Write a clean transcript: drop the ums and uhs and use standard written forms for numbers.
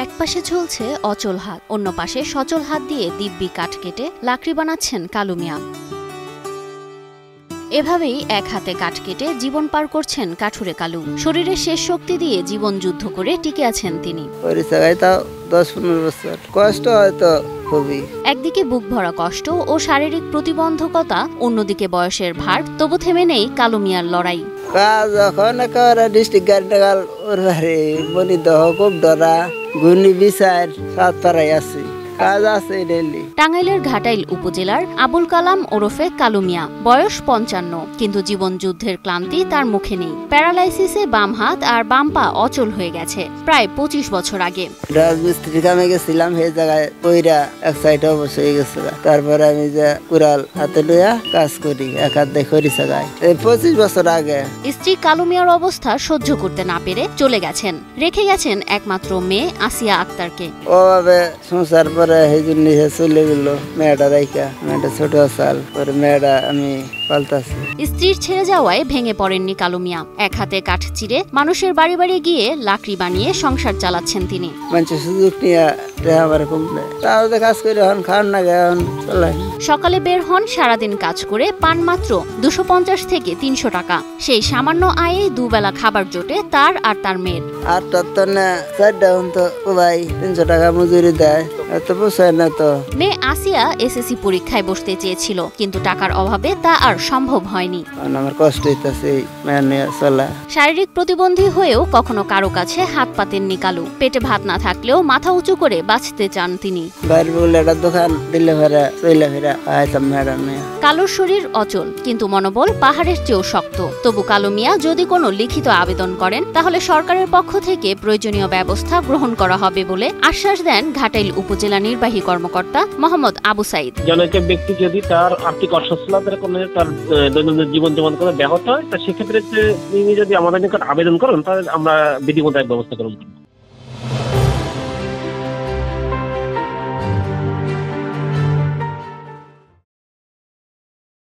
একপাশে ঝুলছে অচল হাত, অন্য পাশে সচল হাত দিয়ে দিব্যি কাঠ কেটে লাকড়ি বানাচ্ছেন কালু মিয়া। এভাবেই এক হাতে কাঠ কেটে জীবন পার করছেন কাঠুরে কালু। শরীরের শেষ শক্তি দিয়ে জীবন যুদ্ধ করে টিকে আছেন তিনি। 10-15 বছর কষ্ট হয়তো খুবই। একদিকে বুক ভরা কষ্ট ও শারীরিক প্রতিবন্ধকতা, অন্যদিকে বয়সের ভার, তবু থেমে নেই কালু মিয়ার লড়াই। কাজ যখন একেবারে ডিস্ট্রিক্ট গাড়ি ওর বাড়ি বনি দহ খুব ডরা ঘূর্ণি বিচার সাত পাড়াই আছি, কাজ আছে ডেলি। টাঙ্গাইলের ঘাটাইল উপজেলার আবুল কালাম ওরফে কালু মিয়া, বয়স 55, কিন্তু জীবন যুদ্ধের ক্লান্তি তার মুখে নেই। প্যারালাইসিসে বাম হাত আর বাম পা অচল হয়ে গেছে প্রায় 25 বছর আগে। রাজমিস্ত্রি কামে গেছিলাম, সেই জায়গায় ওইরা এক সাইডে অবশ্য হয়ে গেছে। তারপরে আমি যে কুড়াল হাতে লইয়া কাজ করি, এক হাত দিয়ে করি জায়গায়, এই 25 বছর আগে। স্ত্রী কালু মিয়ার অবস্থা সহ্য করতে না পেরে চলে গেছেন, রেখে গেছেন একমাত্র মেয়ে আসিয়া আক্তারকে। ওভাবে সংসার পরে সেই জন্য চলে গেল মেয়েটা রাইকা, মেয়েটা ছোট সাল পরে মেয়েটা আমি পাল্টাছি। স্ত্রীর ছেড়ে যাওয়ায় ভেঙে পড়েননি কালু মিয়া। এক হাতে কাঠ চিরে মানুষের বাড়ি বাড়ি গিয়ে লাকড়ি বানিয়ে সংসার চালাচ্ছেন তিনি। মানুষের সুযোগ নিয়ে আমার কমপ্লে তাহলে কাজ করে এখন খান না এখন চলাই। সকালে বের হন, সারাদিন কাজ করে পান মাত্র 250 থেকে 300 টাকা। সেই সামান্য আয়ে দুবেলা খাবার জোটে তার আর তার মেয়ের। আর তার তো না 4টা তো ভাই 300 টাকা মজুরি দেয়, এত পোষায় না তো। মেয়ে আসিয়া এসএসসি পরীক্ষায় বসতে চেয়েছিল, কিন্তু টাকার অভাবে তা আর সম্ভব হয়নি। আমার কষ্ট হইতেছে মেয়ে চলা। শারীরিক প্রতিবন্ধী হয়েও কখনো কারো কাছে হাত পাতেননি কালু। পেটে ভাত না থাকলেও মাথা উঁচু করে বাঁচতে চান তিনি। বাইরে বলে একটা দোকান দিলে ফেরা চইলা ফেরা আইতাম ম্যাডাম। কালুর শরীর অচল, কিন্তু মনোবল পাহাড়ের চেয়েও শক্ত। তবু কালু মিয়া যদি কোনো লিখিত আবেদন করেন, তাহলে সরকারের পক্ষ থেকে প্রয়োজনীয় ব্যবস্থা গ্রহণ করা হবে বলে আশ্বাস দেন ঘাটাইল উপজেলা নির্বাহী কর্মকর্তা মোহাম্মদ আবু সাইদ। জনৈক ব্যক্তি যদি তার আর্থিক অসচ্ছলতার কারণে তার দৈনন্দিন জীবন যাপন করা ব্যাহত হয়, তা সেক্ষেত্রে তিনি যদি আমাদের নিকট আবেদন করেন, তাহলে আমরা বিধি মোতাবেক ব্যবস্থা গ্রহণ করব।